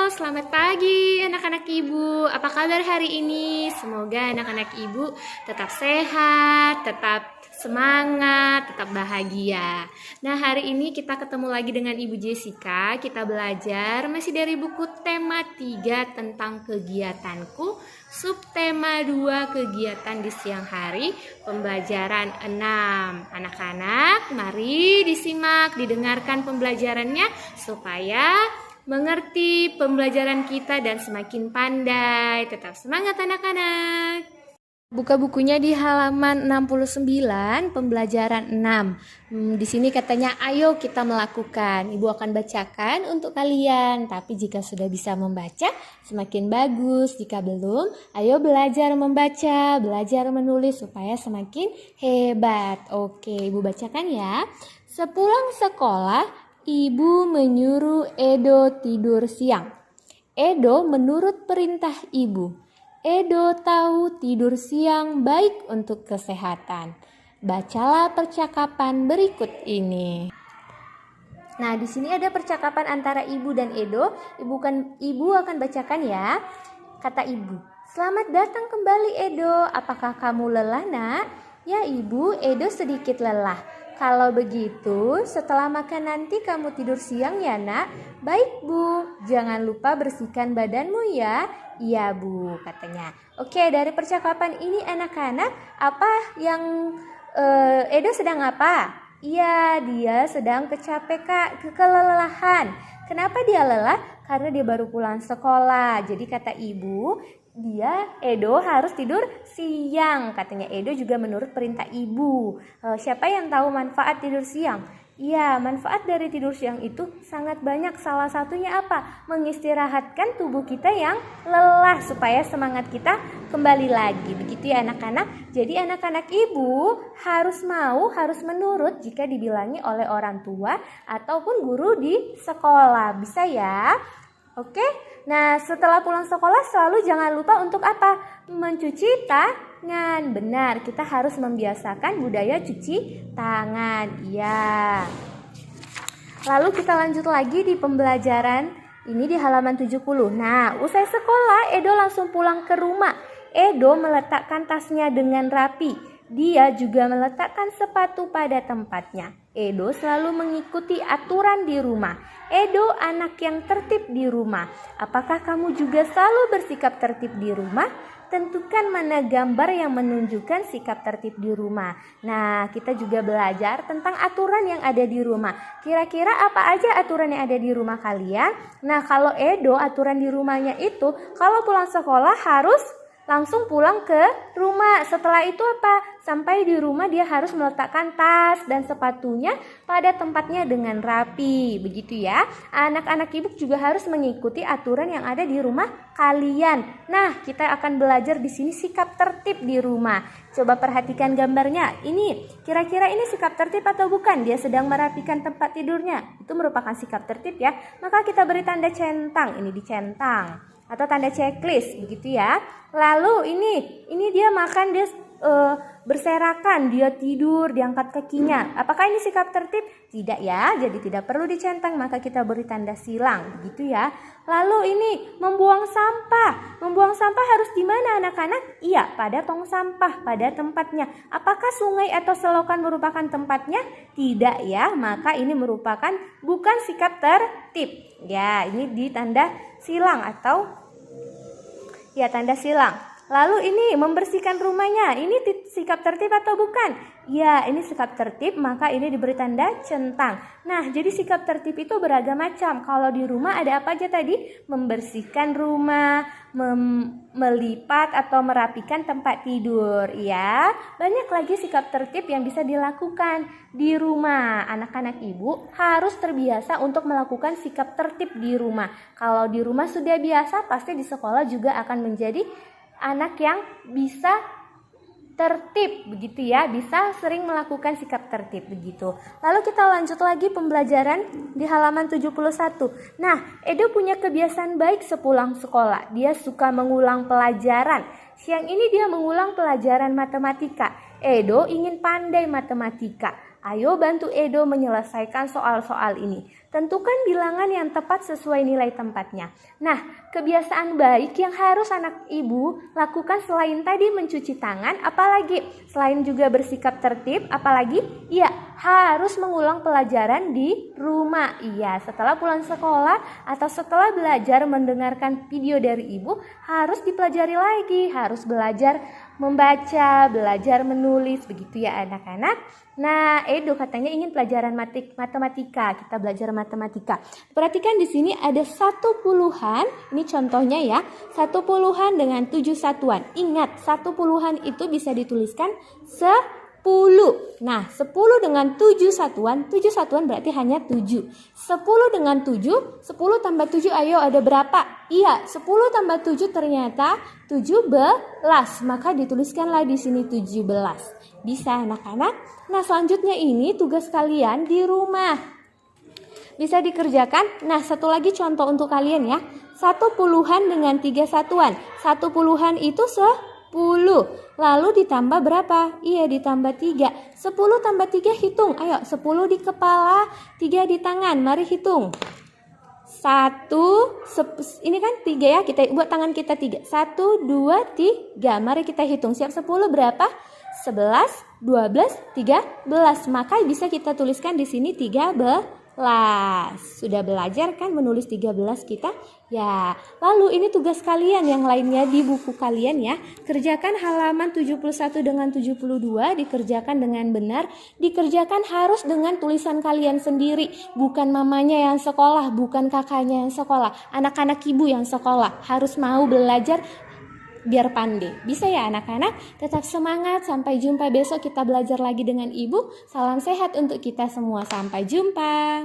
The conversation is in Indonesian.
Selamat pagi anak-anak ibu. Apa kabar hari ini? Semoga anak-anak ibu tetap sehat, tetap semangat, tetap bahagia. Nah, hari ini kita ketemu lagi dengan Ibu Jessica. Kita belajar masih dari buku tema 3 tentang kegiatanku, subtema 2 kegiatan di siang hari, pembelajaran 6. Anak-anak, mari disimak, didengarkan pembelajarannya supaya mengerti pembelajaran kita dan semakin pandai. Tetap semangat anak-anak. Buka bukunya di halaman 69, pembelajaran 6. Di sini katanya ayo kita melakukan. Ibu akan bacakan untuk kalian. Tapi jika sudah bisa membaca, semakin bagus. Jika belum, ayo belajar membaca, belajar menulis supaya semakin hebat. Oke, Ibu bacakan ya. Sepulang sekolah, Ibu menyuruh Edo tidur siang. Edo menurut perintah ibu. Edo tahu tidur siang baik untuk kesehatan. Bacalah percakapan berikut ini. Nah, di sini ada percakapan antara ibu dan Edo. Ibu akan bacakan ya. Kata ibu, "Selamat datang kembali Edo. Apakah kamu lelah, Nak?" "Ya, Ibu, Edo sedikit lelah." "Kalau begitu, setelah makan nanti kamu tidur siang ya, Nak?" "Baik, Bu. Jangan lupa bersihkan badanmu ya." "Iya, Bu," katanya. Oke, dari percakapan ini anak-anak, apa yang Edo sedang apa? Iya, dia sedang kelelahan. Kenapa dia lelah? Karena dia baru pulang sekolah. Jadi kata ibu, Edo harus tidur siang. Katanya Edo juga menurut perintah ibu. Siapa yang tahu manfaat tidur siang? Iya, manfaat dari tidur siang itu sangat banyak. Salah satunya apa? Mengistirahatkan tubuh kita yang lelah supaya semangat kita kembali lagi. Begitu ya anak-anak. Jadi anak-anak ibu harus menurut jika dibilangi oleh orang tua ataupun guru di sekolah. Bisa ya? Oke, nah setelah pulang sekolah selalu jangan lupa untuk apa? Mencuci tangan. Benar, kita harus membiasakan budaya cuci tangan. Iya. Lalu kita lanjut lagi di pembelajaran ini di halaman 70. Nah, usai sekolah Edo langsung pulang ke rumah. Edo meletakkan tasnya dengan rapi. Dia juga meletakkan sepatu pada tempatnya. Edo selalu mengikuti aturan di rumah. Edo anak yang tertib di rumah. Apakah kamu juga selalu bersikap tertib di rumah? Tentukan mana gambar yang menunjukkan sikap tertib di rumah. Nah, kita juga belajar tentang aturan yang ada di rumah. Kira-kira apa aja aturan yang ada di rumah kalian? Nah, kalau Edo aturan di rumahnya itu, kalau pulang sekolah harus langsung pulang ke rumah. Setelah itu apa? Sampai di rumah dia harus meletakkan tas dan sepatunya pada tempatnya dengan rapi. Begitu ya. Anak-anak ibu juga harus mengikuti aturan yang ada di rumah kalian. Nah, kita akan belajar di sini sikap tertib di rumah. Coba perhatikan gambarnya. Ini, kira-kira ini sikap tertib atau bukan? Dia sedang merapikan tempat tidurnya. Itu merupakan sikap tertib ya. Maka kita beri tanda centang. Ini dicentang. Atau tanda checklist, begitu ya. Lalu ini dia makan, dia berserakan, dia tidur, diangkat kakinya. Apakah ini sikap tertib? Tidak ya, jadi tidak perlu dicentang, maka kita beri tanda silang, begitu ya. Lalu ini membuang sampah. Membuang sampah harus di mana anak-anak? Iya, pada tong sampah, pada tempatnya. Apakah sungai atau selokan merupakan tempatnya? Tidak ya, maka ini merupakan bukan sikap tertib. Ya, ini di tanda silang atau ya tanda silang. Lalu ini membersihkan rumahnya. Ini sikap tertib atau bukan? Ya, ini sikap tertib, maka ini diberi tanda centang. Nah, jadi sikap tertib itu beragam macam. Kalau di rumah ada apa aja tadi? Membersihkan rumah, melipat atau merapikan tempat tidur. Ya, banyak lagi sikap tertib yang bisa dilakukan di rumah. Anak-anak ibu harus terbiasa untuk melakukan sikap tertib di rumah. Kalau di rumah sudah biasa, pasti di sekolah juga akan menjadi anak yang bisa tertib, begitu ya, bisa sering melakukan sikap tertib begitu. Lalu kita lanjut lagi pembelajaran di halaman 71. Nah, Edo punya kebiasaan baik sepulang sekolah. Dia suka mengulang pelajaran. Siang ini dia mengulang pelajaran matematika. Edo ingin pandai matematika. Ayo bantu Edo menyelesaikan soal-soal ini. Tentukan bilangan yang tepat sesuai nilai tempatnya. Nah, kebiasaan baik yang harus anak ibu lakukan selain tadi mencuci tangan, apalagi? Selain juga bersikap tertib, apalagi? Iya, harus mengulang pelajaran di rumah. Iya, setelah pulang sekolah atau setelah belajar mendengarkan video dari ibu, harus dipelajari lagi, harus belajar membaca, belajar menulis, begitu ya anak-anak. Nah, Edo katanya ingin pelajaran matematika. Kita belajar matematika. Perhatikan di sini ada 1 puluhan. Ini contohnya ya. 1 puluhan dengan 7 satuan. Ingat, 1 puluhan itu bisa dituliskan 10. Nah, 10 dengan 7 satuan. 7 satuan berarti hanya 7. 10 dengan 7. 10 tambah 7, ayo ada berapa? Iya, 10 tambah 7 ternyata 17. Maka dituliskanlah di sini 17. Bisa anak-anak? Nah, selanjutnya ini tugas kalian di rumah. Bisa dikerjakan. Nah, satu lagi contoh untuk kalian ya. 1 puluhan dengan 3 satuan. 1 puluhan itu 10. Lalu ditambah berapa? Iya, ditambah 3. 10 tambah 3 hitung. Ayo, 10 di kepala, 3 di tangan. Mari hitung. 1, ini kan 3 ya. Kita buat tangan kita 3. 1, 2, 3. Mari kita hitung. Siap 10 berapa? 11, 12, 13. Maka bisa kita tuliskan di sini 13. Sudah belajar kan menulis 13 kita? Ya. Lalu ini tugas kalian yang lainnya di buku kalian ya. Kerjakan halaman 71 dengan 72, dikerjakan dengan benar, dikerjakan harus dengan tulisan kalian sendiri, bukan mamanya yang sekolah, bukan kakaknya yang sekolah, anak-anak ibu yang sekolah. Harus mau belajar biar pandai. Bisa ya anak-anak? Tetap semangat. Sampai jumpa besok kita belajar lagi dengan ibu. Salam sehat untuk kita semua. Sampai jumpa.